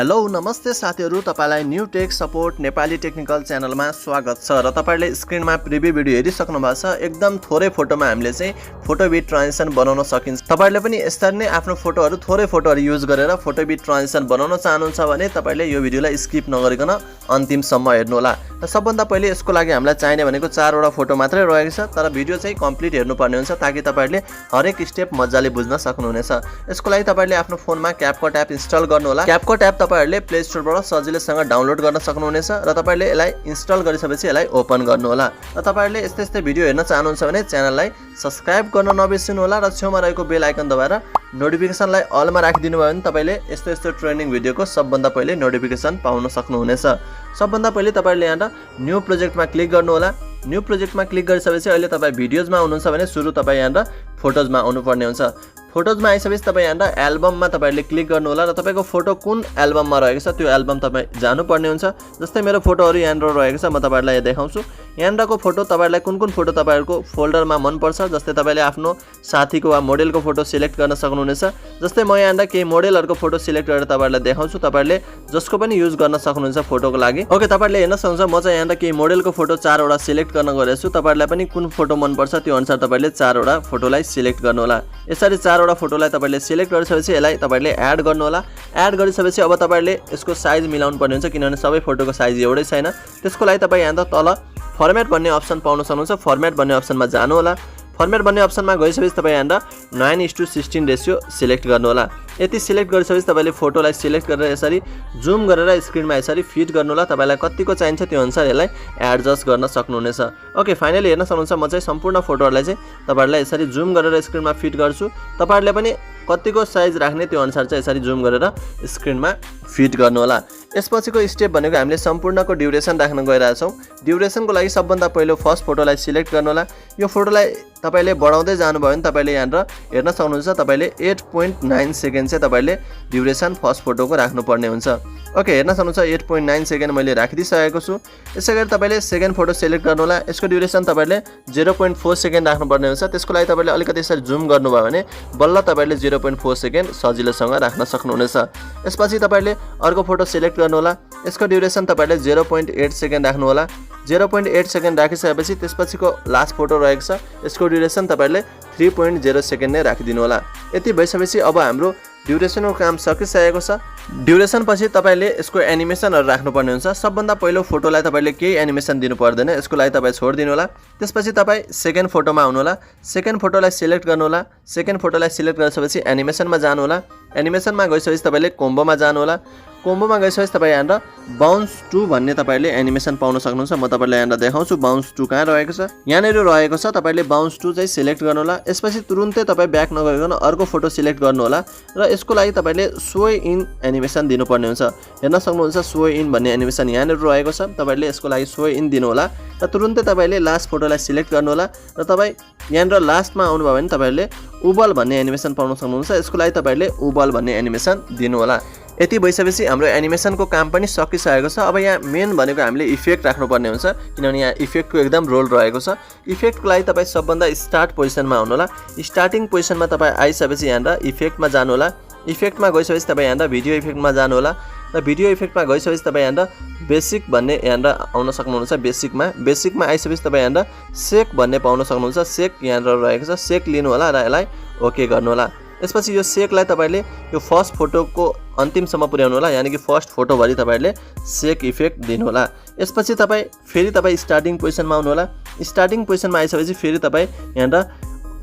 Hello नमस्ते साथीहरु, तपाईलाई new tech support Nepali technical च्यानलमा स्वागत छ र तपाईले स्क्रिनमा प्रिभ्यू भिडियो हेरिसक्नु भएको छ। एकदम थोरै फोटोमा हामीले चाहिँ फोटो बिट ट्रान्जिसन बनाउन सकिन्छ। तपाईले पनि यसरी नै आफ्नो फोटोहरु थोरै फोटोहरु युज गरेर फोटो बिट ट्रान्जिसन बनाउन चाहनुहुन्छ भने तपाईले यो भिडियोलाई स्किप नगरिकन अन्तिमसम्म हेर्नु होला। र सबभन्दा पहिले यसको लागि हामीलाई चाहिने भनेको 4 वटा फोटो मात्रै रहेको छ, तर भिडियो चाहिँ कम्प्लिट हेर्नु पर्ने हुन्छ ताकि तपाईहरुले हरेक स्टेप मज्जाले बुझ्न सक्नुहुनेछ। यसको लागि तपाईले आफ्नो फोनमा क्यापकट एप इन्स्टल गर्नु होला। क्यापकट एप तपाईहरुले प्ले स्टोरबाट सजिलैसँग डाउनलोड गर्न सक्नुहुनेछ र तपाईले यसलाई इन्स्टल गरिसकेपछि यसलाई ओपन गर्नु होला। र तपाईहरुले यस्तै भिडियो हेर्न चाहनुहुन्छ भने च्यानललाई सब्स्क्राइब गर्न नबिर्सनु होला र छेउमा रहेको बेल आइकन दबाएर नोटिफिकेसनलाई अलमा राखिदिनु भयो भने तपाईले यस्तो ट्रेनिङ भिडियोको सबभन्दा पहिले नोटिफिकेसन पाउन सक्नुहुनेछ। सबभन्दा पहिले तपाईले यहाँ न्यू प्रोजेक्टमा क्लिक गर्नु होला। न्यू प्रोजेक्टमा क्लिक गरिसकेपछि अहिले तपाई भिडियोजमा हुनुहुन्छ भने सुरु तपाई यहाँ फोटोजमा आउनुपर्ने हुन्छ। फोटोजमा आइसकेपछि तपाई यहाँ एल्बममा तपाईले क्लिक गर्नु होला र तपाईको फोटो कुन एल्बममा रहेको छ त्यो एल्बम तपाई जानुपर्ने हुन्छ। जस्तै मेरो फोटोहरु यहाँ रहेको छ, म तपाईहरुलाई देखाउँछु। यहाँको फोटो तपाईहरुलाई कुन फोटो तपाईहरुको फोल्डरमा मन पर्छ, जस्तै तपाईले आफ्नो साथीको वा मोडेलको फोटो सिलेक्ट गर्न सक्नुहुनेछ। जस्तै म यहाँ केही मोडेलहरुको फोटो सिलेक्ट गरेर तपाईहरुलाई देखाउँछु। तपाईहरुले जसको पनि युज गर्न सक्नुहुन्छ फोटोको लागि। ओके, तपाईहरुले हेर्न सक्नुहुन्छ म चाहिँ यहाँ केही मोडेलको फोटो 4 वटा सिलेक्ट गर्न गएको छु। तपाईहरुलाई पनि कुन फोटो मन पर्छ त्यो अनुसार तपाईले 4 वटा फोटोलाई सिलेक्ट गर्नु होला। यसरी 4 वटा फोटोलाई तपाईले सिलेक्ट गरिसकेपछि यसलाई तपाईले एड गर्नु होला। एड गरिसकेपछि अब तपाईले यसको साइज मिलाउनु पर्ने हुन्छ, किनभने सबै फोटोको साइज एउटै छैन। त्यसको लागि तपाई यहाँ तल फर्मेट भन्ने अप्सन पाउन सक्नुहुन्छ। फर्मेट भन्ने अप्सनमा जानु होला। फर्मेट भन्ने अप्सनमा गइसकेपछि तपाई यहाँ 9:16 रेशियो सिलेक्ट गर्नु होला। यति सिलेक्ट गरिसकेपछि तपाईले फोटोलाई सिलेक्ट गरेर यसरी जुम गरेर स्क्रिनमा यसरी फिट गर्नु होला। तपाईलाई कतिको चाहिन्छ त्यो अनुसार यसलाई एडजस्ट गर्न सक्नुहुनेछ। ओके, फाइनली हेर्न सक्नुहुन्छ म चाहिँ सम्पूर्ण फोटोहरुलाई चाहिँ तपाईहरुलाई यसरी जुम गरेर स्क्रिनमा फिट गर्छु। तपाईहरुले पनि कतिको साइज राख्ने त्यो अनुसार चाहिँ यसरी जुम गरेर स्क्रिनमा फिट गर्नु होला। यसपछिको स्टेप भनेको हामीले सम्पूर्णको ड्युरेसन राख्न गइरहेछौँ। ड्युरेसनको लागि सबभन्दा पहिलो फर्स्ट फोटोलाई सिलेक्ट गर्नु होला। यो फोटोलाई तपाईले बढाउँदै जानुभयो भने तपाईले यहाँ हेर्न सक्नुहुन्छ तपाईले 8.9 सेकेन्ड चाहिँ तपाईले ड्युरेसन फर्स्ट फोटोको राख्नुपर्ने हुन्छ। ओके, हेर्न सक्नुहुन्छ 8.9 सेकेन्ड मैले राखिदिइसकेको छु। यसैगरी तपाईले सेकेन्ड फोटो सिलेक्ट गर्नु होला। यसको ड्युरेसन तपाईले 0.4 सेकेन्ड राख्नुपर्ने हुन्छ। त्यसको लागि तपाईले अलिकति यसरी जुम गर्नुभयो भने बल्ल तपाईले 0.4 सेकेन्ड सजिलोसँग राख्न सक्नुहुनेछ। यसपछि तपाईले अर्को फोटो सिलेक्ट गर्नु होला। यसको ड्युरेसन तपाईले 0.8 सेकेन्ड राख्नु होला। 0.8 सेकेन्ड राखिसकेपछि त्यसपछिको लास्ट फोटो रहेको छ, यसको ड्युरेसन तपाईले 3.0 सेकेन्ड नै राखिदिनु होला। यति भइसकेपछि अब हाम्रो ड्युरेसनको काम सकिसकेको छ। ड्युरेसन पछि तपाईले यसको एनिमेसनहरु राख्नुपर्ने हुन्छ। सबभन्दा पहिलो फोटोलाई तपाईले केही एनिमेसन दिनु पर्दैन, यसको लागि तपाई छोड्दिनु होला। त्यसपछि तपाई सेकेन्ड फोटोमा आउनु होला। सेकेन्ड फोटोलाई सिलेक्ट गर्नु होला। सेकेन्ड फोटोलाई सिलेक्ट गरिसकेपछि एनिमेसनमा जानु होला। एनिमेसनमा गइसकेपछि तपाईले कोम्बोमा जानु होला। कोम्बोमा गइसकेपछि तपाई यहाँ बाउन्स टु भन्ने तपाईले एनिमेसन पाउन सक्नुहुन्छ। म तपाईलाई यहाँ देखाउँछु बाउन्स टु कहाँ रहेको छ। यहाँनेर रहेको छ। तपाईले बाउन्स टु चाहिँ सिलेक्ट गर्नु होला। यसपछि तुरुन्तै तपाई ब्याक नगरिकन अर्को फोटो सिलेक्ट गर्नु होला र यसको लागि तपाईले सो इन एनिमेसन दिनुपर्ने हुन्छ। हेर्न सक्नुहुन्छ सो इन भन्ने एनिमेसन यहाँनेर रहेको छ। तपाईले यसको लागि सो इन दिनु होला र तुरुन्तै तपाईले लास्ट फोटोलाई सिलेक्ट गर्नु होला र तपाई यहाँनेर लास्टमा आउनुभयो भने तपाईले उबल भन्ने एनिमेसन पाउन सक्नुहुन्छ। यसको लागि तपाईले उबल भन्ने एनिमेसन दिनु होला। यति भइसकेपछि हाम्रो एनिमेसनको काम पनि सकिसकेको छ। अब यहाँ मेन भनेको हामीले इफेक्ट राख्नुपर्ने हुन्छ, किनभने यहाँ इफेक्टको एकदम रोल रहेको छ। इफेक्टको लागि तपाईँ सबभन्दा स्टार्ट पोजिसनमा आउनु होला। स्टार्टिङ पोजिसनमा तपाईँ आइसकेपछि यहाँ इफेक्टमा जानु होला। इफेक्टमा गइसकेपछि तपाईँ यहाँ भिडियो इफेक्टमा जानु होला र भिडियो इफेक्टमा गइसकेपछि तपाईँ यहाँ बेसिक भन्ने यहाँ आउन सक्नुहुन्छ। बेसिकमा आइसकेपछि तपाईँ यहाँ सेक भन्ने पाउन सक्नुहुन्छ। सेक यहाँ रहेको छ। सेक लिनु होला र यसलाई ओके गर्नु होला। यसपछि यो सेकलाई तपाईले यो फर्स्ट फोटोको अन्तिमसम्म पुर्याउनु होला, यानी कि फर्स्ट फोटोभरि तपाईले सेक इफेक्ट दिनु होला। यसपछि फेरि तपाईँ स्टार्टिङ पोजिसनमा आउनु होला। स्टार्टिङ पोजिसनमा आइसकेपछि फेरि तपाईँ यहाँ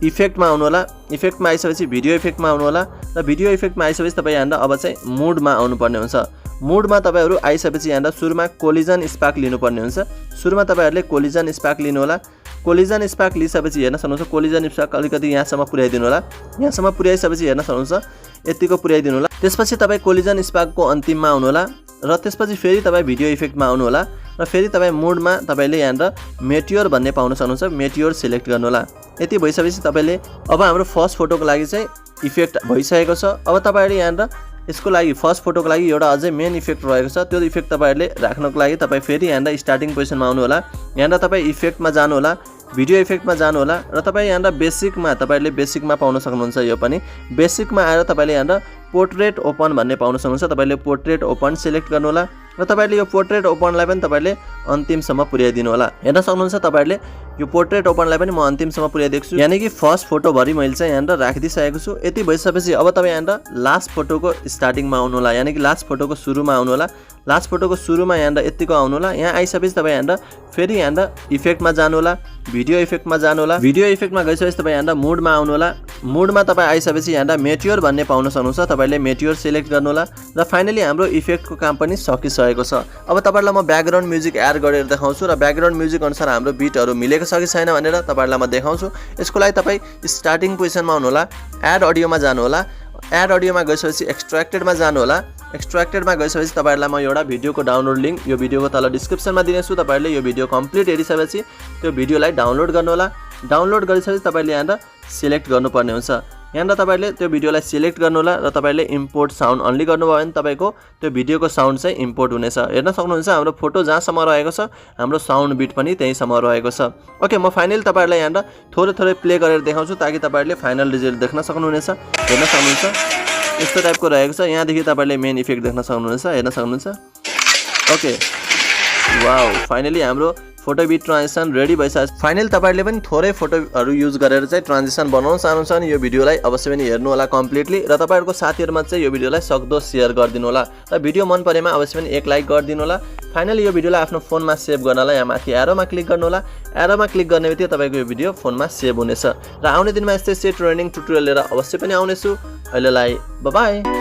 इफेक्टमा आउनु होला। इफेक्टमा आइसकेपछि भिडियो इफेक्टमा आउनु होला र भिडियो इफेक्टमा आइसकेपछि तपाईँ यहाँ अब चाहिँ मुडमा आउनुपर्ने हुन्छ। मुडमा तपाईहरु आइसकेपछि यहाँ सुरुमा कोलिजन स्पार्क लिनुपर्ने हुन्छ। सुरुमा तपाईहरुले कोलिजन स्पार्क लिनु होला। कोलिजन स्पार्क लिइसकेपछि हेर्न सक्नुहुन्छ कोलिजन स्पार्क अलिकति यहाँसम्म पुर्याइदिनु होला। यहाँसम्म पुर्याइसकेपछि हेर्न सक्नुहुन्छ यतिको पुर्याइदिनु होला। त्यसपछि तपाईँ कोलिजन स्पार्कको अन्तिममा आउनु होला र त्यसपछि फेरि तपाईँ भिडियो इफेक्टमा आउनु होला र फेरि तपाईँ मुडमा तपाईले यहाँ मेटियोर भन्ने पाउन सक्नुहुन्छ। मेटियोर सिलेक्ट गर्नु होला। यति भइसकेपछि तपाईले अब हाम्रो फर्स्ट फोटोको लागि चाहिँ इफेक्ट भइसकेको छ। अब तपाईहरु यहाँ यसको लागि फर्स्ट फोटोको लागि एउटा अझै मेन इफेक्ट रहेको छ। त्यो इफेक्ट तपाईहरुले राख्नको लागि तपाई फेरि यहाँ स्टार्टिङ पोजिसनमा आउनु होला। यहाँ तपाई इफेक्टमा जानु होला। भिडियो इफेक्टमा जानु होला र तपाईँ यहाँ बेसिकमा तपाईले बेसिकमा पाउन सक्नुहुन्छ। यो पनि बेसिकमा आएर तपाईले यहाँ पोर्ट्रेट ओपन भन्ने पाउन सक्नुहुन्छ। तपाईले पोर्ट्रेट ओपन सिलेक्ट गर्नु होला र तपाईले यो पोर्ट्रेट ओपनलाई पनि तपाईले अन्तिमसम्म पुर्याइदिनु होला। हेर्न सक्नुहुन्छ तपाईले यो पोर्ट्रेट ओपनलाई पनि म अन्तिमसम्म पुर्याइदिएको छु, यानी कि फर्स्ट फोटो भरि मैले चाहिँ यहाँ राखिदिसकेको छु। यति भइसकेपछि अब तपाईँ यहाँ लास्ट फोटोको स्टार्टिङमा आउनु होला, यानी कि लास्ट फोटोको सुरुमा आउनु होला। लास्ट फोटोको सुरुमा यहाँ यतिको आउनु होला। यहाँ आइसकेपछि तपाईँ यहाँ फेरि यहाँ इफेक्टमा जानु होला, भिडियो इफेक्टमा जानु होला। भिडियो इफेक्टमा गइसकेपछि तपाईँ यहाँ मुडमा आउनु होला। मुडमा तपाईँ आइसकेपछि यहाँ मेच्योर भन्ने पाउन सक्नुहुन्छ। तपाईले मेच्योर सिलेक्ट गर्नु होला र फाइनली हाम्रो इफेक्टको काम पनि सकिसकेको छ। अब तपाईहरुलाई म ब्याकग्राउन्ड म्युजिक एड गरेर देखाउँछु र ब्याकग्राउन्ड म्युजिक अनुसार हाम्रो बिटहरु मिलेको छ कि छैन भनेर तपाईहरुलाई म देखाउँछु। यसको लागि तपाई स्टार्टिङ पोजिसनमा आउनु होला, एड अडियोमा जानु होला। एड अडियोमा गइसकेपछि एक्सट्र्याक्टेडमा जानु होला। एक्सट्र्याक्टेडमा गइसकेपछि तपाईहरुलाई म एउटा भिडियोको डाउनलोड लिंक यो भिडियोको तल डिस्क्रिप्सनमा दिनेछु। तपाईहरुले यो भिडियो कम्प्लिट हेरिसकेपछि त्यो भिडियोलाई डाउनलोड गर्नु होला। डाउनलोड गरिसकेपछि तपाईले यहाँ सिलेक्ट गर्नुपर्ने हुन्छ। यहाँ तपाईले त्यो भिडियोलाई सिलेक्ट गर्नु होला र तपाईले इम्पोर्ट साउन्ड अन्ली गर्नुभयो भने तपाईको त्यो भिडियोको साउन्ड चाहिँ इम्पोर्ट हुनेछ। हेर्न सक्नुहुन्छ हाम्रो फोटो जहाँसम्म रहेको छ हाम्रो साउन्ड बिट पनि त्यहीसम्म रहेको छ। ओके, म फाइनली तपाईहरुलाई यहाँ थोरै थोरै प्ले गरेर देखाउँछु ताकि तपाईहरुले फाइनल रिजल्ट देख्न सक्नुहुनेछ। हेर्न सक्नुहुन्छ यस्तो टाइपको रहेको छ। यहाँदेखि तपाईले मेन इफेक्ट देख्न सक्नुहुनेछ। हेर्न सक्नुहुन्छ। ओके, वाउ, फाइनली हाम्रो फोटो बिट ट्रान्जिसन रेडी भइसक्यो। फाइनली तपाईहरुले पनि थोरै फोटोहरु युज गरेर चाहिँ ट्रान्जिसन बनाउन चाहनुहुन्छ भने यो भिडियोलाई अवश्य पनि हेर्नु होला कम्प्लिटली र तपाईहरुको साथीहरुमा चाहिँ यो भिडियोलाई सक्दो शेयर गरिदिनु होला र भिडियो मन परेमा अवश्य पनि एक लाइक गरिदिनु होला। फाइनली यो भिडियोलाई आफ्नो फोनमा सेभ गर्नलाई यहाँ माथि एरोमा क्लिक गर्नु होला। एरोमा क्लिक गर्ने बित्तिकै तपाईको यो भिडियो फोनमा सेभ हुनेछ र आउने दिनमा यस्तै ट्रेनिङ ट्युटोरियल लिएर अवश्य पनि आउनेछु। अहिलेलाई बाइ बाइ।